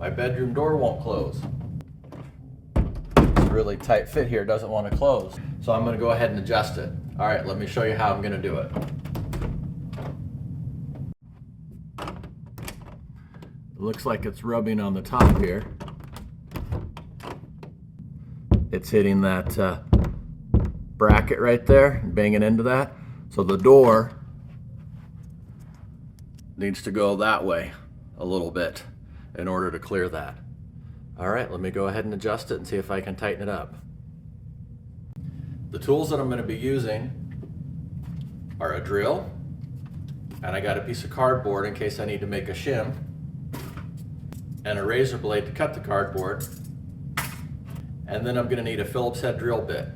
my bedroom door won't close. It's a really tight fit here, doesn't want to close. So I'm going to go ahead and adjust it. All right, let me show you how I'm going to do it. It looks like it's rubbing on the top here. It's hitting that bracket right there and banging into that. So the door needs to go that way a little bit in order to clear that. All right, let me go ahead and adjust it and see if I can tighten it up. The tools that I'm going to be using are a drill, and I got a piece of cardboard in case I need to make a shim, and a razor blade to cut the cardboard, and then I'm going to need a Phillips head drill bit.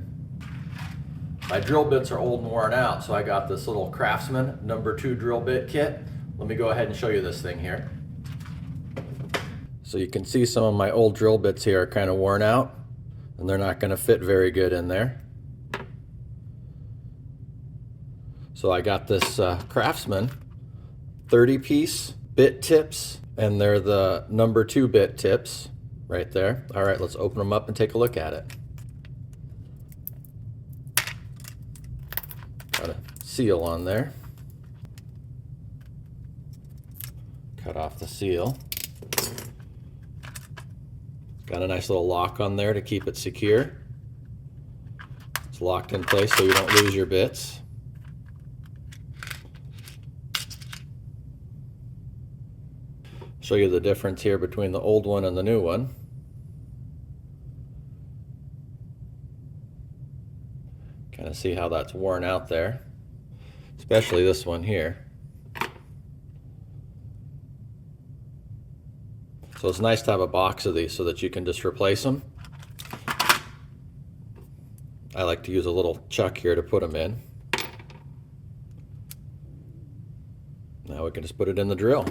My drill bits are old and worn out, so I got this little CRAFTSMAN #2 drill bit kit. Let me go ahead and show you this thing here. So you can see some of my old drill bits here are kind of worn out, and they're not going to fit very good in there. So I got this CRAFTSMAN 30-piece bit tips, and they're the #2 bit tips right there. All right, let's open them up and take a look at it. Got a seal on there. Cut off the seal. Got a nice little lock on there to keep it secure. It's locked in place so you don't lose your bits. Show you the difference here between the old one and the new one. Kind of see how that's worn out there, especially this one here. So it's nice to have a box of these so that you can just replace them. I like to use a little chuck here to put them in. Now we can just put it in the drill.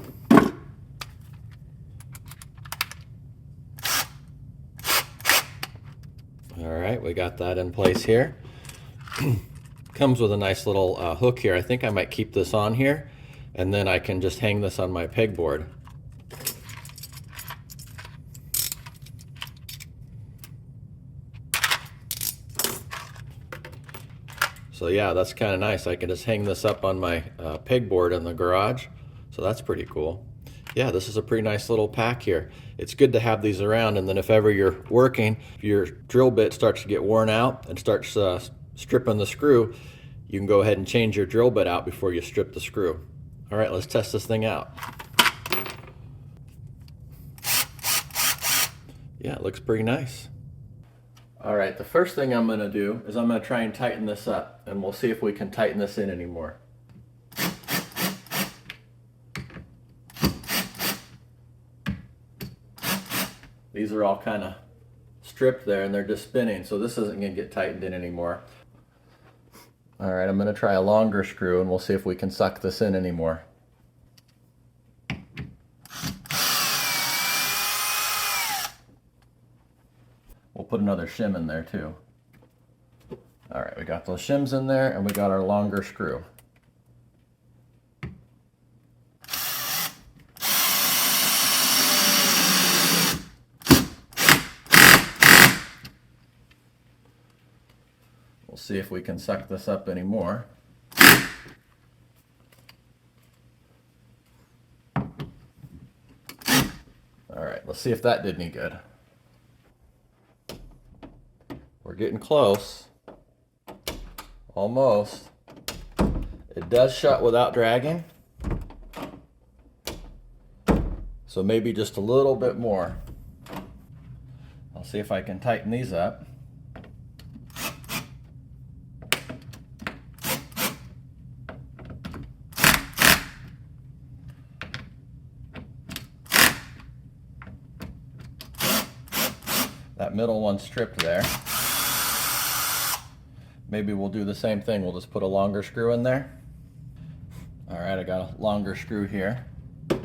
All right, we got that in place here. Comes with a nice little hook here. I think I might keep this on here, and then I can just hang this on my pegboard. So yeah, that's kind of nice. I can just hang this up on my pegboard in the garage. So that's pretty cool. Yeah, this is a pretty nice little pack here. It's good to have these around, and then if ever you're working, if your drill bit starts to get worn out and starts stripping the screw, you can go ahead and change your drill bit out before you strip the screw. All right, let's test this thing out. Yeah, it looks pretty nice. All right, the first thing I'm going to do is I'm going to try and tighten this up, and we'll see if we can tighten this in anymore. These are all kind of stripped there and they're just spinning, so this isn't going to get tightened in anymore. All right, I'm going to try a longer screw and we'll see if we can suck this in anymore. We'll put another shim in there too. All right, we got those shims in there and we got our longer screw. We'll see if we can suck this up anymore. All right, let's see if that did any good. We're getting close. Almost. It does shut without dragging. So maybe just a little bit more. I'll see if I can tighten these up. That middle one's stripped there. Maybe we'll do the same thing. We'll just put a longer screw in there. All right, I got a longer screw here. You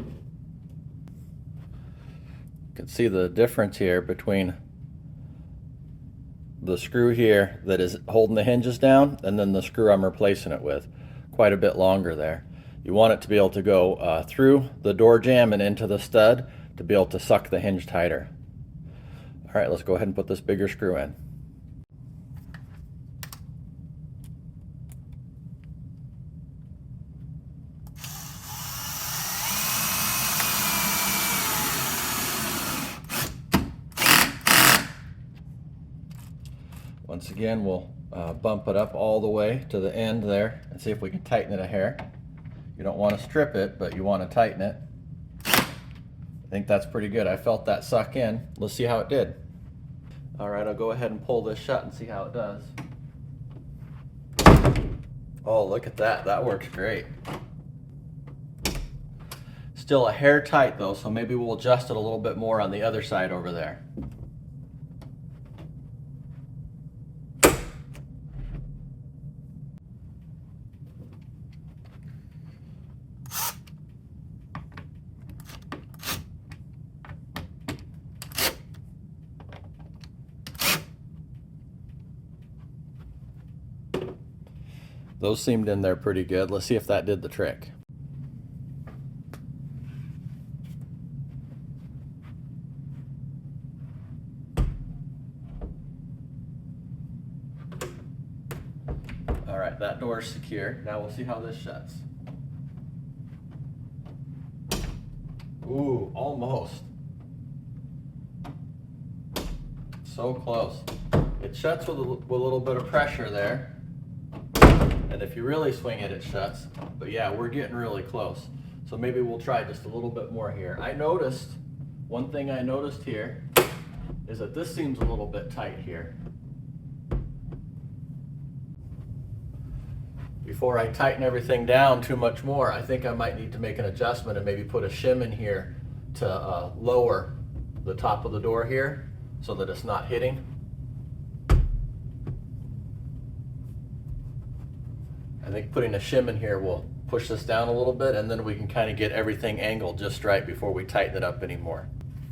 can see the difference here between the screw here that is holding the hinges down and then the screw I'm replacing it with. Quite a bit longer there. You want it to be able to go through the door jamb and into the stud to be able to suck the hinge tighter. All right, let's go ahead and put this bigger screw in. Once again, we'll bump it up all the way to the end there and see if we can tighten it a hair. You don't want to strip it, but you want to tighten it. I think that's pretty good. I felt that suck in. Let's see how it did. All right, I'll go ahead and pull this shut and see how it does. Oh, look at that. That works great. Still a hair tight though, so maybe we'll adjust it a little bit more on the other side over there. Those seemed in there pretty good. Let's see if that did the trick. All right, that door is secure. Now we'll see how this shuts. Ooh, almost. So close. It shuts with a little bit of pressure there. And if you really swing it, it shuts. But yeah, we're getting really close. So maybe we'll try just a little bit more here. One thing I noticed here is that this seems a little bit tight here. Before I tighten everything down too much more, I think I might need to make an adjustment and maybe put a shim in here to lower the top of the door here so that it's not hitting. I think putting a shim in here will push this down a little bit, and then we can kind of get everything angled just right before we tighten it up anymore.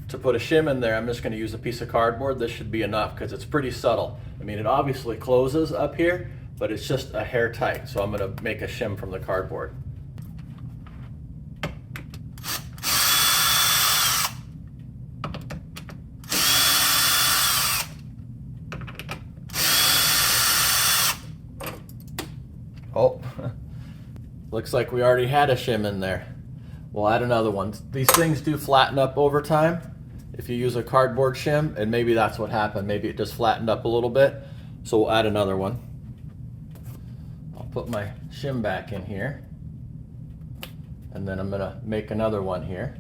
To put a shim in there, I'm just going to use a piece of cardboard. This should be enough because it's pretty subtle. I mean, it obviously closes up here, but it's just a hair tight. So I'm going to make a shim from the cardboard. Oh, looks like we already had a shim in there. We'll add another one. These things do flatten up over time if you use a cardboard shim, and maybe that's what happened. Maybe it just flattened up a little bit. So we'll add another one. I'll put my shim back in here, and then I'm gonna make another one here.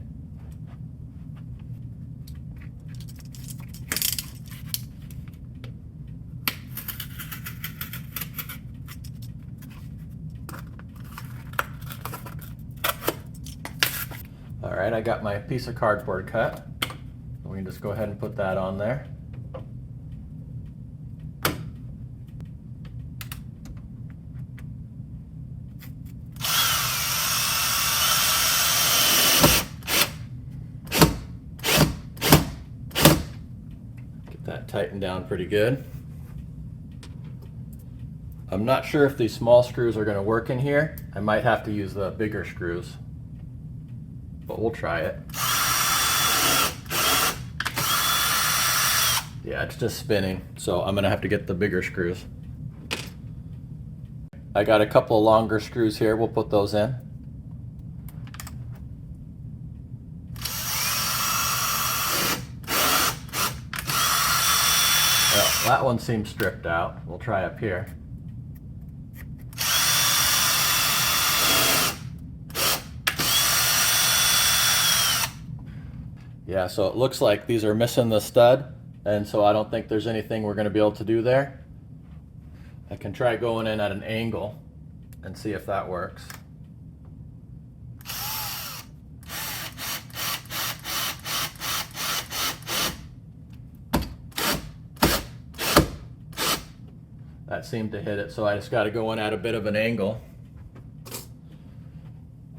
All right, I got my piece of cardboard cut. We can just go ahead and put that on there. Get that tightened down pretty good. I'm not sure if these small screws are going to work in here. I might have to use the bigger screws, but we'll try it. Yeah, it's just spinning, so I'm gonna have to get the bigger screws. I got a couple of longer screws here. We'll put those in. Well, that one seems stripped out. We'll try up here. Yeah, so it looks like these are missing the stud, and so I don't think there's anything we're going to be able to do there. I can try going in at an angle and see if that works. That seemed to hit it, so I just got to go in at a bit of an angle.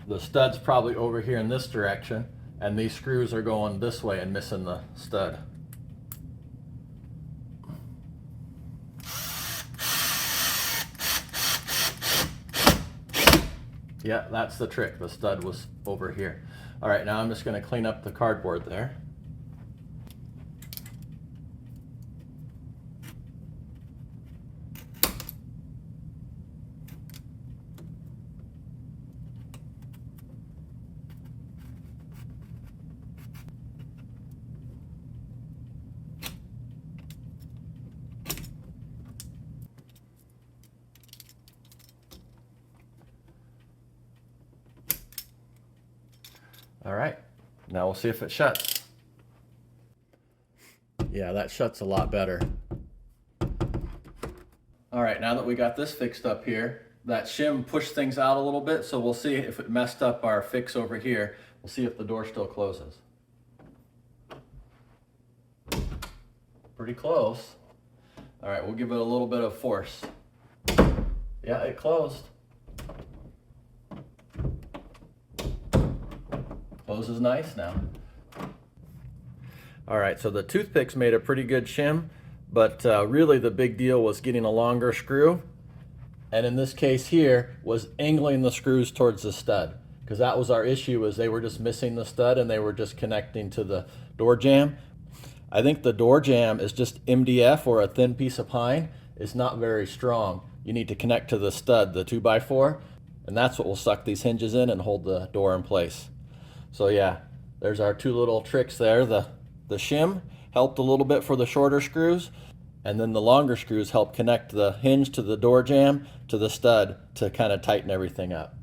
The stud's probably over here in this direction, and these screws are going this way and missing the stud. Yeah, that's the trick. The stud was over here. All right, now I'm just going to clean up the cardboard there. All right, now we'll see if it shuts. Yeah, that shuts a lot better. All right, now that we got this fixed up here, that shim pushed things out a little bit, so we'll see if it messed up our fix over here. We'll see if the door still closes. Pretty close. All right, we'll give it a little bit of force. Yeah, it closed. Closes nice now. All right, so the toothpicks made a pretty good shim, but really the big deal was getting a longer screw. And in this case here was angling the screws towards the stud, because that was our issue, was they were just missing the stud and they were just connecting to the door jamb. I think the door jamb is just MDF or a thin piece of pine. It's not very strong. You need to connect to the stud, the 2x4, and that's what will suck these hinges in and hold the door in place. So yeah, there's our two little tricks there. The shim helped a little bit for the shorter screws, and then the longer screws help connect the hinge to the door jamb to the stud to kind of tighten everything up.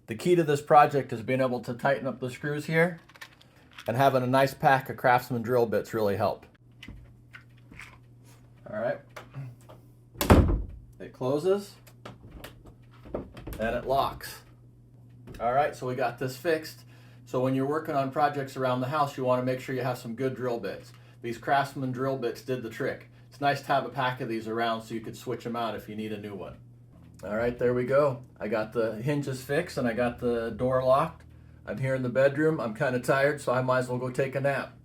The key to this project is being able to tighten up the screws here, and having a nice pack of CRAFTSMAN drill bits really helped. All right, it closes and it locks. All right, so we got this fixed. So when you're working on projects around the house, you want to make sure you have some good drill bits. These CRAFTSMAN drill bits did the trick. It's nice to have a pack of these around so you could switch them out if you need a new one. All right, there we go. I got the hinges fixed and I got the door locked. I'm here in the bedroom. I'm kind of tired, so I might as well go take a nap.